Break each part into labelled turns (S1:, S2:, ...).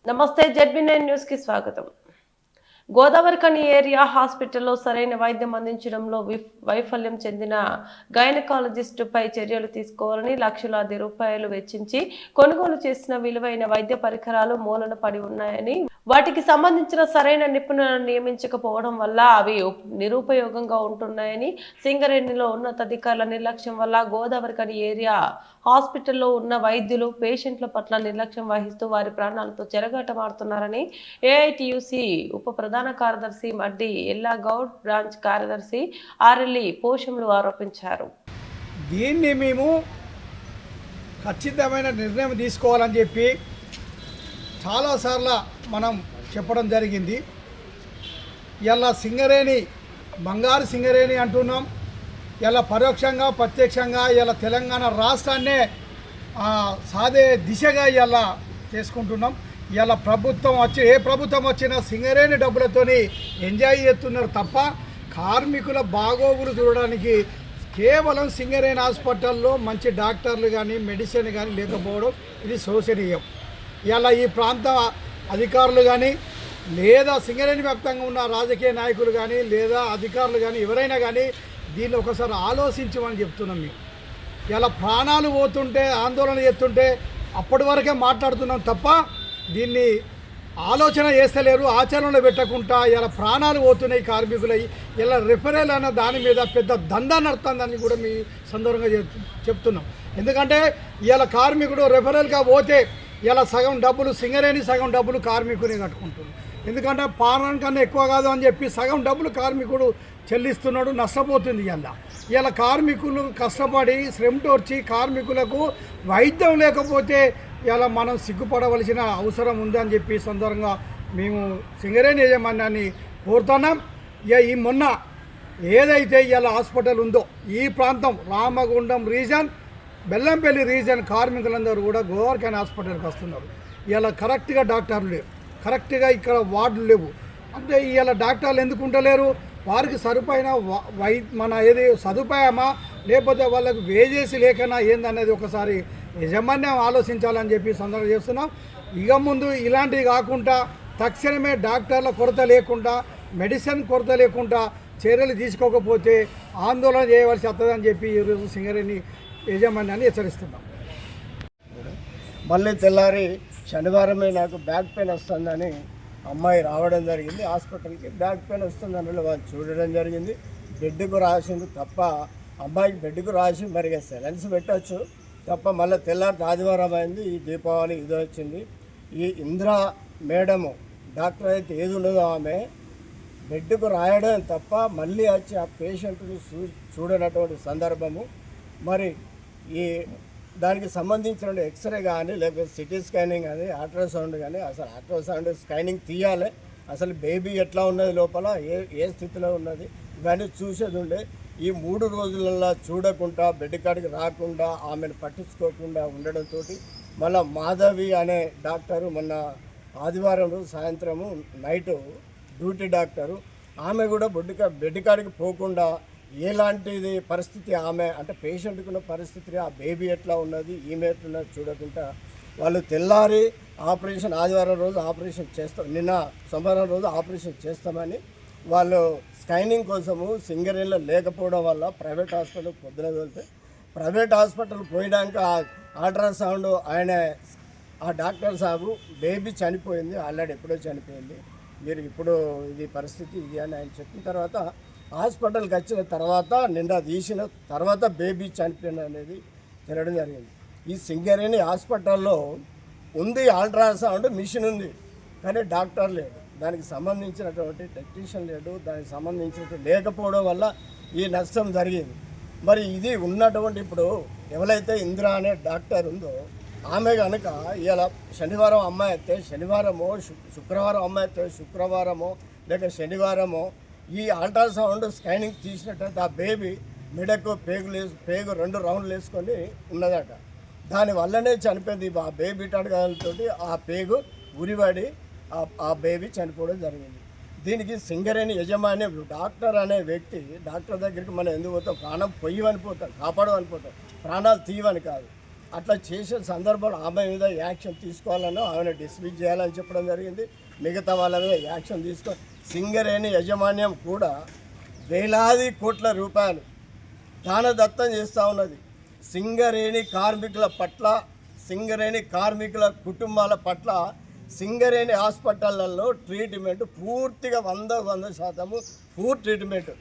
S1: నమస్తే జెడ్బీ9 న్యూస్ కి స్వాగతం. గోదావరిఖని ఏరియా హాస్పిటల్లో సరైన వైద్యం అందించడంలో వైఫల్యం చెందిన గైనకాలజిస్టుపై చర్యలు తీసుకోవాలని లక్షలాది రూపాయలు వెచ్చించి కొనుగోలు చేసిన విలువైన వైద్య పరికరాలు మూలన పడి ఉన్నాయని, వాటికి సంబంధించిన సరైన నిపుణులను నియమించకపోవడం వల్ల అవి నిరుపయోగంగా ఉంటున్నాయని, సింగరేణిలో ఉన్నతాధికారుల నిర్లక్ష్యం వల్ల గోదావరిఖని ఏరియా హాస్పిటల్లో ఉన్న వైద్యులు పేషెంట్ల పట్ల నిర్లక్ష్యం వహిస్తూ వారి ప్రాణాలతో చెలగాటమాడుతున్నారని ఏఐటియుసి ఉప ప్రధాన కార్యదర్శి మడ్డి ఎల్లాగౌడ్, బ్రాంచ్ కార్యదర్శి ఆర్ఎల్ఈ పోషంలు ఆరోపించారు.
S2: దీన్ని మేము ఖచ్చితమైన నిర్ణయం తీసుకోవాలని చెప్పి చాలాసార్లు మనం చెప్పడం జరిగింది. ఇలా సింగరేణి బంగారు సింగరేణి అంటున్నాం. ఇలా పరోక్షంగా ప్రత్యక్షంగా ఇలా తెలంగాణ రాష్ట్రాన్నే సాదే దిశగా ఇలా చేసుకుంటున్నాం. ఇలా ప్రభుత్వం ఏ ప్రభుత్వం వచ్చినా సింగరేణి డబ్బులతోని ఎంజాయ్ చేస్తున్నారు తప్ప కార్మికుల బాగోగులు చూడడానికి కేవలం సింగరేణి హాస్పిటల్లో మంచి డాక్టర్లు కానీ మెడిసిన్ కానీ లేకపోవడం ఇది శోచనీయం. ఇలా ఈ ప్రాంత అధికారులు కానీ లేదా సింగరేణి వ్యాప్తంగా ఉన్న రాజకీయ నాయకులు కానీ లేదా అధికారులు కానీ ఎవరైనా కానీ దీన్ని ఒకసారి ఆలోచించమని చెప్తున్నాం. మేము ఇలా ప్రాణాలు పోతుంటే ఆందోళన చేస్తుంటే అప్పటి వరకే మాట్లాడుతున్నాం తప్ప దీన్ని ఆలోచన చేస్తలేరు, ఆచరణలో పెట్టకుండా ఇలా ప్రాణాలు పోతున్నాయి కార్మికులై. ఇలా రిఫరల్ అన్న దాని మీద పెద్ద దందా నడుతుందని కూడా మీ సందర్భంగా చెప్తున్నాం. ఎందుకంటే ఇలా కార్మికుడు రిఫరల్గా పోతే ఇలా సగం డబ్బులు సింగరేణి, సగం డబ్బులు కార్మికుని కట్టుకుంటున్నారు. ఎందుకంటే పాలన కన్నా ఎక్కువ కాదు అని చెప్పి సగం డబ్బులు కార్మికుడు చెల్లిస్తున్నాడు, నష్టపోతుంది. ఇలా కార్మికులు కష్టపడి శ్రమటోర్చి కార్మికులకు వైద్యం లేకపోతే ఇలా మనం సిగ్గుపడవలసిన అవసరం ఉందని చెప్పి సందర్భంగా మేము సింగరేణి యాజమాన్యాన్ని కోరుతున్నాం. ఈ మొన్న ఏదైతే ఇలా హాస్పిటల్ ఉందో ఈ ప్రాంతం రామగుండం రీజన్, బెల్లంపల్లి రీజన్ కార్మికులందరూ కూడా గోదావరిఖని హాస్పిటల్కి వస్తున్నారు. ఇలా కరెక్ట్గా డాక్టర్లు లేవు, కరెక్ట్గా ఇక్కడ వార్డులు లేవు. అంటే ఇలా డాక్టర్లు ఎందుకు ఉండలేరు? వారికి సరిపోయిన మన ఏది సదుపాయమా లేకపోతే వాళ్ళకు వేజేసి లేకనా ఏందనేది ఒకసారి యజమాన్యం ఆలోచించాలని చెప్పి సందర్భం చేస్తున్నాం. ఇక ముందు ఇలాంటివి కాకుండా తక్షణమే డాక్టర్ల కొరత లేకుండా, మెడిసిన్ కొరత లేకుండా చర్యలు తీసుకోకపోతే ఆందోళన చేయవలసి వస్తుందని చెప్పి ఈరోజు సింగరేణి యజమాన్యాన్ని హెచ్చరిస్తున్నాం.
S3: మళ్ళీ తెల్లారి శనివారమే నాకు బ్యాక్ పెయిన్ వస్తుందని అమ్మాయి రావడం జరిగింది. హాస్పిటల్కి బ్యాక్ పెయిన్ వస్తుందని వాళ్ళు చూడడం జరిగింది. బెడ్కు రాసింది తప్ప అమ్మాయికి బెడ్కు రాసి మరిగా సెలెన్స్ పెట్టచ్చు తప్ప మళ్ళీ తెల్లారి ఆదివారం అయింది. ఈ దీపావళి ఇది వచ్చింది. ఈ ఇంద్ర మేడము డాక్టర్ అయితే ఏది ఉన్నదో ఆమె బెడ్కు రాయడం తప్ప మళ్ళీ వచ్చి ఆ పేషెంట్ని చూడనటువంటి సందర్భము. మరి ఈ దానికి సంబంధించిన ఎక్స్రే కానీ లేకపోతే సిటీ స్కానింగ్ కానీ అల్ట్రాసౌండ్ కానీ, అసలు అల్ట్రాసౌండ్ స్కానింగ్ తీయాలి. అసలు బేబీ ఎట్లా ఉన్నది, లోపల ఏ స్థితిలో ఉన్నది ఇవన్నీ చూసేది ఉండే. ఈ 3 రోజులలో చూడకుండా బెడ్ కాడికి రాకుండా ఆమెను పట్టించుకోకుండా ఉండడంతో మళ్ళీ మాధవి అనే డాక్టరు మొన్న ఆదివారం రోజు సాయంత్రము నైటు డ్యూటీ డాక్టరు ఆమె కూడా బెడ్ కాడికి పోకుండా ఎలాంటిది పరిస్థితి ఆమె అంటే పేషెంట్కున్న పరిస్థితి, ఆ బేబీ ఎట్లా ఉన్నది ఈమె ఎట్లున్నది చూడకుండా వాళ్ళు తెల్లారి ఆపరేషన్ ఆదివారం రోజు ఆపరేషన్ చేస్తాం, నిన్న సోమవారం రోజు ఆపరేషన్ చేస్తామని వాళ్ళు స్కానింగ్ కోసము సింగరేణిలో లేకపోవడం వల్ల ప్రైవేట్ హాస్పిటల్ పొద్దున వెళ్తే ప్రైవేట్ హాస్పిటల్ పోయినాక అల్ట్రాసౌండ్ ఆయన ఆ డాక్టర్ సాబు బేబీ చనిపోయింది, ఆల్రెడీ ఎప్పుడో చనిపోయింది, మీరు ఇప్పుడు ఇది పరిస్థితి ఇది అని ఆయన చెప్పిన తర్వాత హాస్పిటల్కి వచ్చిన తర్వాత నిండా తీసిన తర్వాత బేబీ చనిపోయింది అనేది తెలియడం జరిగింది. ఈ సింగరేణి హాస్పిటల్లో ఉంది అల్ట్రాసౌండ్ మిషన్ ఉంది కానీ డాక్టర్ లేడు, దానికి సంబంధించినటువంటి టెక్నీషియన్ లేడు, దానికి సంబంధించినటువంటి లేకపోవడం వల్ల ఈ నష్టం జరిగింది. మరి ఇది ఉన్నటువంటి ఇప్పుడు ఎవరైతే ఇంద్ర అనే డాక్టర్ ఉందో ఆమె కనుక ఇలా శనివారం అమ్మాయి అయితే శనివారమో, శుక్రవారం అమ్మాయి అయితే శుక్రవారమో లేక శనివారమో ఈ అల్ట్రాసౌండ్ స్కానింగ్ తీసినట్టయితే ఆ బేబీ మెడకు పేగు 2 రౌండ్లు వేసుకొని ఉన్నదట. దానివల్లనే చనిపోయింది. ఆ బేబీ టడగలతో ఆ పేగు ఉరివాడి ఆ బేబీ చనిపోవడం జరిగింది. దీనికి సింగరేణి యజమాని డాక్టర్ అనే వ్యక్తి డాక్టర్ దగ్గరికి మనం ఎందుకు పోతాం? ప్రాణం పొయ్యవని పోతాం, కాపాడవని పోతాం, ప్రాణాలు తీయవని కాదు. అట్లా చేసే సందర్భంలో ఆమె మీద యాక్షన్ తీసుకోవాలని ఆమెను డిస్మిస్ చేయాలని చెప్పడం జరిగింది. మిగతా వాళ్ళ మీద యాక్షన్ సింగరేణి యాజమాన్యం కూడా వేలాది కోట్ల రూపాయలు దానదత్తం చేస్తూ ఉన్నది. సింగరేణి కార్మికుల పట్ల, సింగరేణి కార్మికుల కుటుంబాల పట్ల సింగరేణి హాస్పిటళ్లలో ట్రీట్మెంట్ పూర్తిగా 100% పూర్ ట్రీట్మెంట్.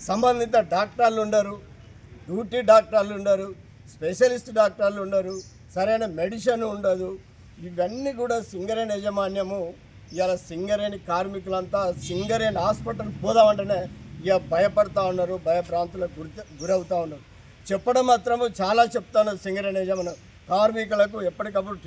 S3: సంబంధిత డాక్టర్లు ఉండరు, డ్యూటీ డాక్టర్లు ఉండరు, స్పెషలిస్ట్ డాక్టర్లు ఉండరు, సరైన మెడిసిన్ ఉండదు. ఇవన్నీ కూడా సింగరేణి యాజమాన్యము ఇవాళ సింగరేణి కార్మికులంతా సింగరేణి హాస్పిటల్ పోదామంటేనే ఇక భయపడతా ఉన్నారు, భయభ్రాంతులకు గురవుతూ ఉన్నారు. చెప్పడం మాత్రము చాలా చెప్తాను. సింగరేణి యాజమాన్యం కార్మికులకు ఎప్పటికప్పుడు